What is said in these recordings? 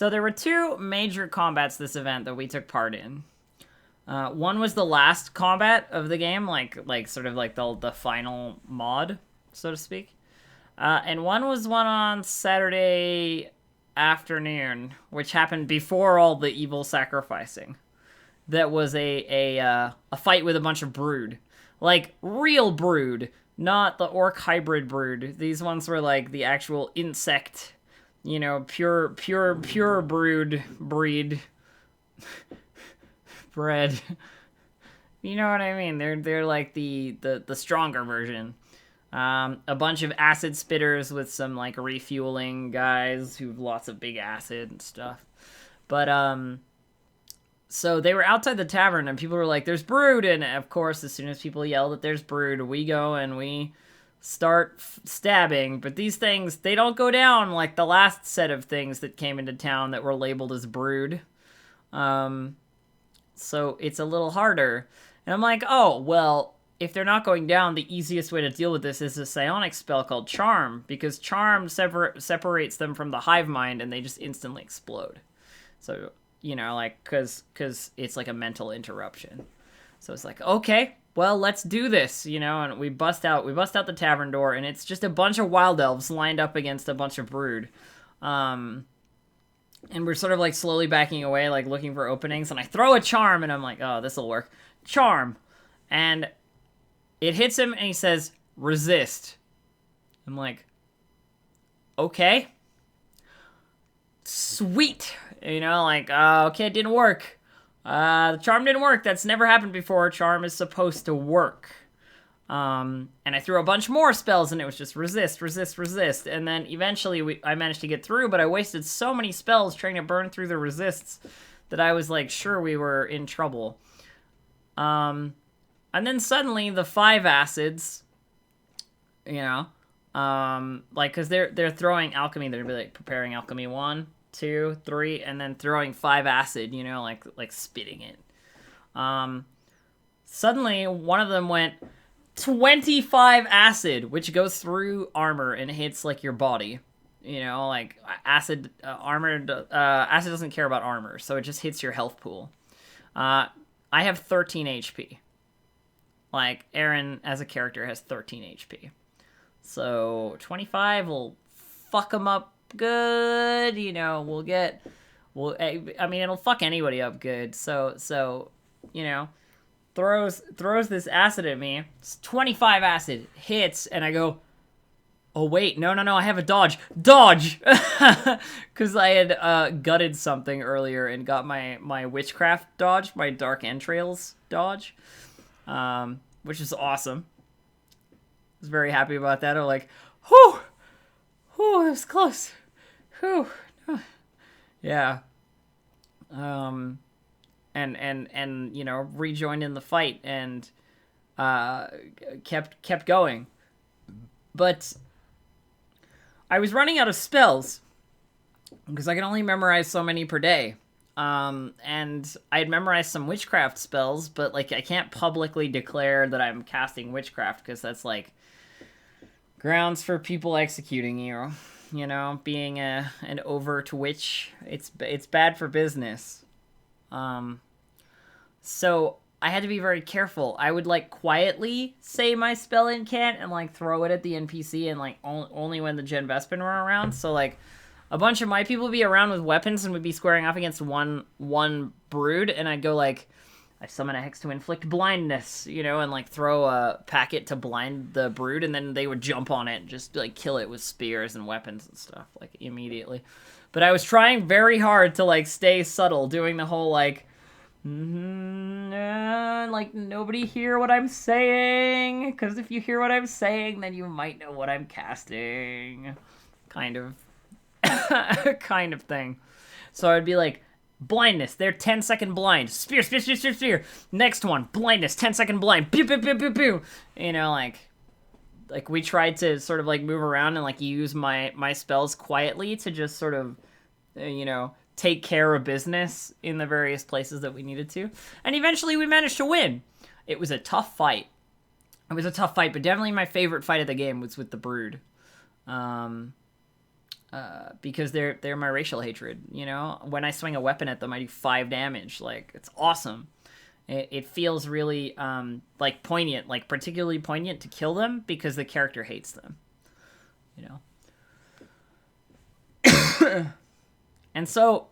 So there were two major combats this event that we took part in. One was the last combat of the game, like sort of like the final mod, so to speak. And one was one on Saturday afternoon, which happened before all the evil sacrificing. That was a fight with a bunch of brood, like real brood, not the orc hybrid brood. These ones were like the actual insect, pure brood breed bred. You know what I mean? They're like the stronger version. A bunch of acid spitters with some like refueling guys who've lots of big acid and stuff. But so they were outside the tavern and people were like, "There's brood!" And of course, as soon as people yell that there's brood, we go and we start stabbing. But these things, they don't go down like the last set of things that came into town that were labeled as brood. So it's a little harder. And I'm like, oh, well, if they're not going down, the easiest way to deal with this is a psionic spell called Charm, because Charm separates them from the hive mind and they just instantly explode. So, like, because it's like a mental interruption. So it's like, okay, well, let's do this, and we bust out the tavern door, and it's just a bunch of wild elves lined up against a bunch of brood. And we're sort of like slowly backing away, like looking for openings, and I throw a charm, and I'm like, oh, this'll work. Charm. And it hits him, and he says, resist. I'm like, okay. Sweet. Okay, it didn't work. The charm didn't work. That's never happened before. Charm is supposed to work. And I threw a bunch more spells, and it was just resist, resist, resist. And then eventually I managed to get through, but I wasted so many spells trying to burn through the resists that I was like, sure, we were in trouble. And then suddenly the 5 acids, because they're throwing alchemy. They're like preparing alchemy 1, 2, 3, and then throwing 5 acid, like spitting it. Suddenly one of them went 25 acid, which goes through armor and hits like your body. Acid acid doesn't care about armor, so it just hits your health pool. I have 13 HP. Like, Aeryn as a character has 13 HP. So 25 will fuck him up good. It'll fuck anybody up good. So throws this acid at me. It's 25 acid hits, and I go, oh wait, no, I have a dodge, because I had gutted something earlier and got my witchcraft dodge, my dark entrails dodge, which is awesome. I was very happy about that. I'm like, whew, that was close, whew, yeah, and rejoined in the fight and kept going, but I was running out of spells because I can only memorize so many per day. And I had memorized some witchcraft spells, but like I can't publicly declare that I'm casting witchcraft because that's like grounds for people executing you. Being an overt witch, it's bad for business. So I had to be very careful. I would like quietly say my spell incant and like throw it at the NPC, and like only when the Gen Vespin were around. So like a bunch of my people would be around with weapons and would be squaring off against one brood, and I'd go like, I summon a hex to inflict blindness, and like throw a packet to blind the brood, and then they would jump on it and just like kill it with spears and weapons and stuff like immediately. But I was trying very hard to like stay subtle, doing the whole like, like nobody hear what I'm saying, because if you hear what I'm saying, then you might know what I'm casting, kind of thing. So I'd be like, blindness, they're 10-second blind, spear, next one, blindness, 10-second blind, pew, pew, pew, pew, pew. Like we tried to sort of like move around and like use my spells quietly to just sort of take care of business in the various places that we needed to. And eventually we managed to win. It was a tough fight. But definitely my favorite fight of the game was with the brood. because they're my racial hatred. You know, when I swing a weapon at them, I do 5 damage. Like, it's awesome. It feels really like poignant, like particularly poignant to kill them because the character hates them. You know. And so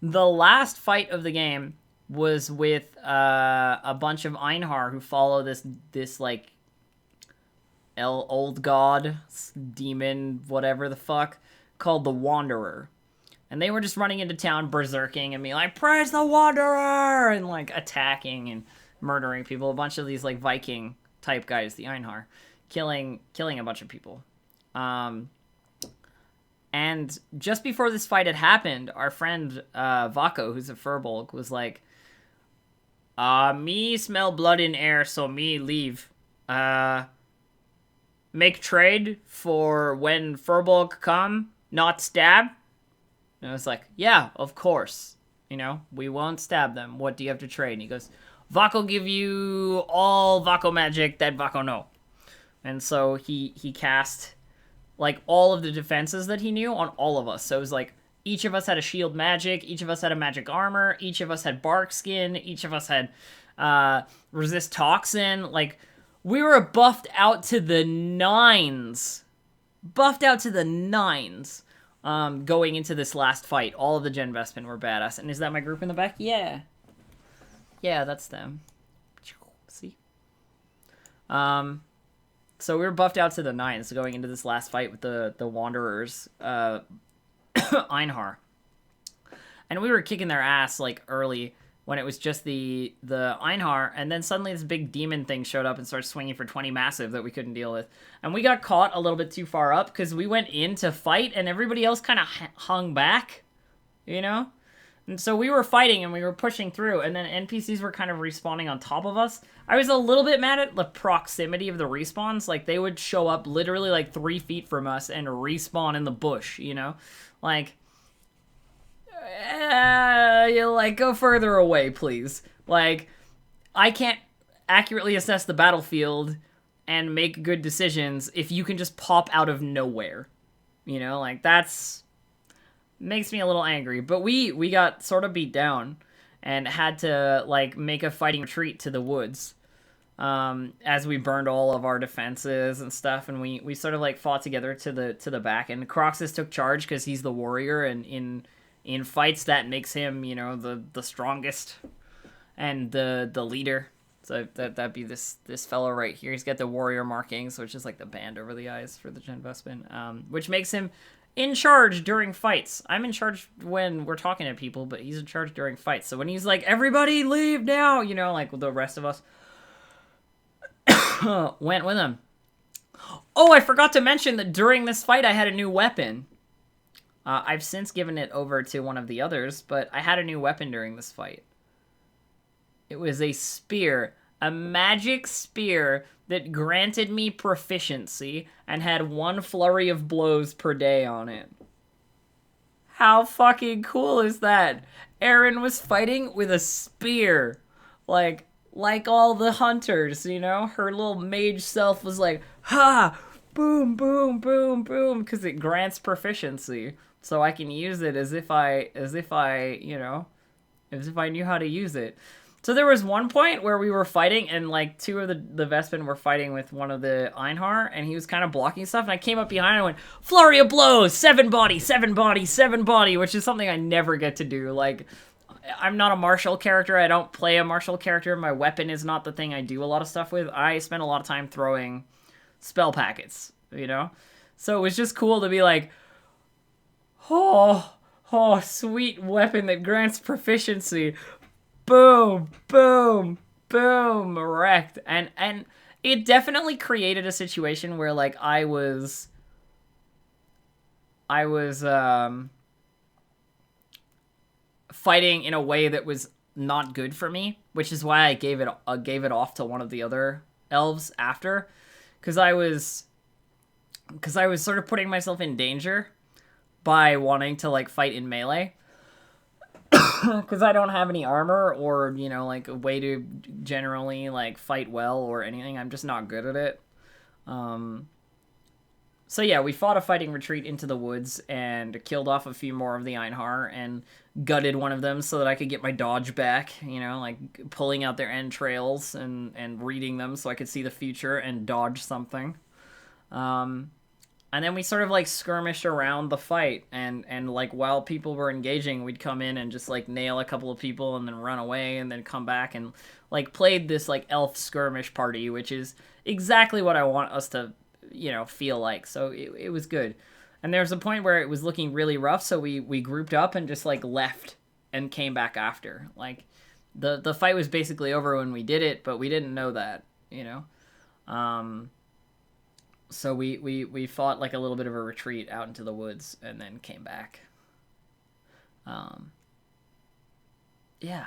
the last fight of the game was with a bunch of Einhar who follow this like old god, demon, whatever the fuck, called the Wanderer. And they were just running into town berserking and being like, praise the Wanderer! And like attacking and murdering people. A bunch of these like Viking type guys, the Einhar, killing a bunch of people. And just before this fight had happened, our friend Vako, who's a Furbolg, was like, me smell blood in air, so me leave. Make trade for when Furbolg come, not stab. And I was like, yeah, of course. You know, we won't stab them. What do you have to trade? And he goes, Vako give you all Vako magic that Vako know. And so he cast like all of the defenses that he knew on all of us. So it was like each of us had a shield magic, each of us had a magic armor, each of us had bark skin, each of us had resist toxin. Like, we were buffed out to the nines. Going into this last fight. All of the Gen Vespin were badass. And is that my group in the back? Yeah. Yeah, that's them. See? So we were buffed out to the nines going into this last fight with the Wanderers, Einhar. And we were kicking their ass, like, early when it was just the Einhar, and then suddenly this big demon thing showed up and started swinging for 20 massive that we couldn't deal with. And we got caught a little bit too far up because we went in to fight and everybody else kind of hung back, you know? And so we were fighting and we were pushing through, and then NPCs were kind of respawning on top of us. I was a little bit mad at the proximity of the respawns. Like, they would show up literally like 3 feet from us and respawn in the bush, you know? Like, you like, go further away, please. Like, I can't accurately assess the battlefield and make good decisions if you can just pop out of nowhere. You know, like, that's makes me a little angry. But we got sort of beat down and had to, like, make a fighting retreat to the woods as we burned all of our defenses and stuff, and we sort of, like, fought together to the back, and Croxus took charge because he's the warrior, and in fights that makes him, you know, the strongest and the leader. So that'd be this fellow right here. He's got the warrior markings, which is like the band over the eyes for the Gen Vespin, which makes him in charge during fights. I'm in charge when we're talking to people, but he's in charge during fights. So when he's like, everybody leave now, you know, like the rest of us went with him. Oh, I forgot to mention that during this fight, I had a new weapon. I've since given it over to one of the others, but I had a new weapon during this fight. It was a spear, a magic spear that granted me proficiency and had 1 flurry of blows per day on it. How fucking cool is that? Aeryn was fighting with a spear. Like all the hunters, you know? Her little mage self was like, ha! Boom, boom, boom, boom, because it grants proficiency. So I can use it as if I knew how to use it. So there was one point where we were fighting, and like 2 of the Vespin were fighting with one of the Einhar, and he was kind of blocking stuff, and I came up behind and went, flurry of blows, 7 body, 7 body, 7 body, which is something I never get to do. Like, I'm not a martial character, I don't play a martial character, my weapon is not the thing I do a lot of stuff with. I spend a lot of time throwing spell packets, you know? So it was just cool to be like, oh, sweet weapon that grants proficiency. Boom, boom, boom, wrecked. And it definitely created a situation where, like, I was fighting in a way that was not good for me, which is why I gave it off to one of the other elves after, because I was sort of putting myself in danger by wanting to, like, fight in melee. Because I don't have any armor or, you know, like, a way to generally, like, fight well or anything. I'm just not good at it. So yeah, we fought a fighting retreat into the woods and killed off a few more of the Einhar and gutted one of them so that I could get my dodge back, you know, like pulling out their entrails and reading them so I could see the future and dodge something. Um, and then we sort of like skirmished around the fight and like while people were engaging, we'd come in and just like nail a couple of people and then run away and then come back and like played this like elf skirmish party, which is exactly what I want us to, you know, feel like. So it was good. And there was a point where it was looking really rough, so we grouped up and just like left and came back after. Like the fight was basically over when we did it, but we didn't know that, you know. So we fought like a little bit of a retreat out into the woods and then came back. Yeah,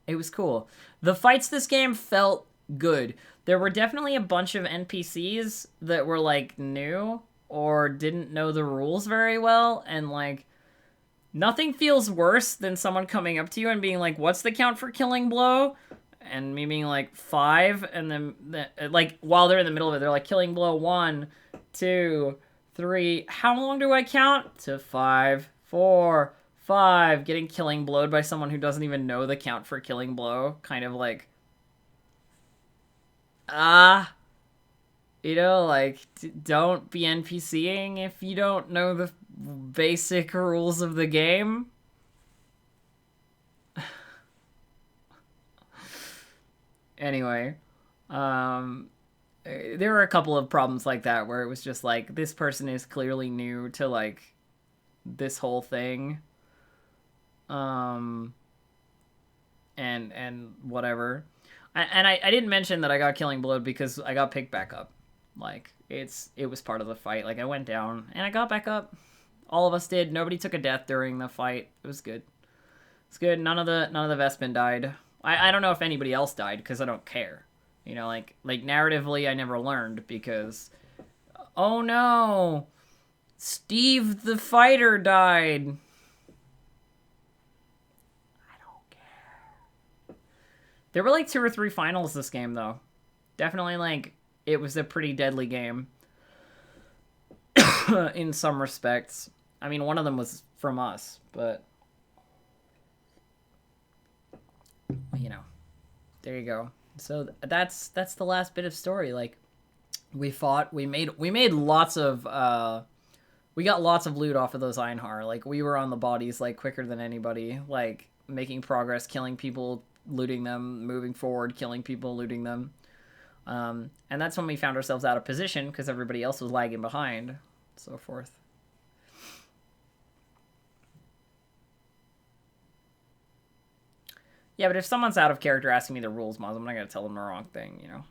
it was cool. The fights this game felt good. There were definitely a bunch of NPCs that were like new or didn't know the rules very well, and like nothing feels worse than someone coming up to you and being like, "What's the count for killing blow?" And me being like 5, and then like while they're in the middle of it, they're like killing blow 1, 2, 3. How long do I count? To 5, 4, 5. Getting killing blowed by someone who doesn't even know the count for killing blow, kind of like you know, like don't be NPCing if you don't know the basic rules of the game. Anyway, there were a couple of problems like that where it was just like this person is clearly new to like this whole thing, and whatever. I didn't mention that I got killing blowed because I got picked back up. Like it was part of the fight. Like I went down and I got back up. All of us did. Nobody took a death during the fight. It was good. It's good. None of the Vestmen died. I don't know if anybody else died because I don't care. You know, like narratively, I never learned because, oh no, Steve the fighter died. I don't care. There were like 2 or 3 finals this game though. Definitely like it was a pretty deadly game in some respects. I mean, one of them was from us, but you know, there you go. So that's the last bit of story. Like we fought, we made lots of we got lots of loot off of those Einhar. Like we were on the bodies like quicker than anybody, like making progress, killing people, looting them, moving forward, killing people, looting them. And that's when we found ourselves out of position because everybody else was lagging behind, so forth. Yeah, but if someone's out of character asking me the rules, Moz, I'm not going to tell them the wrong thing, you know?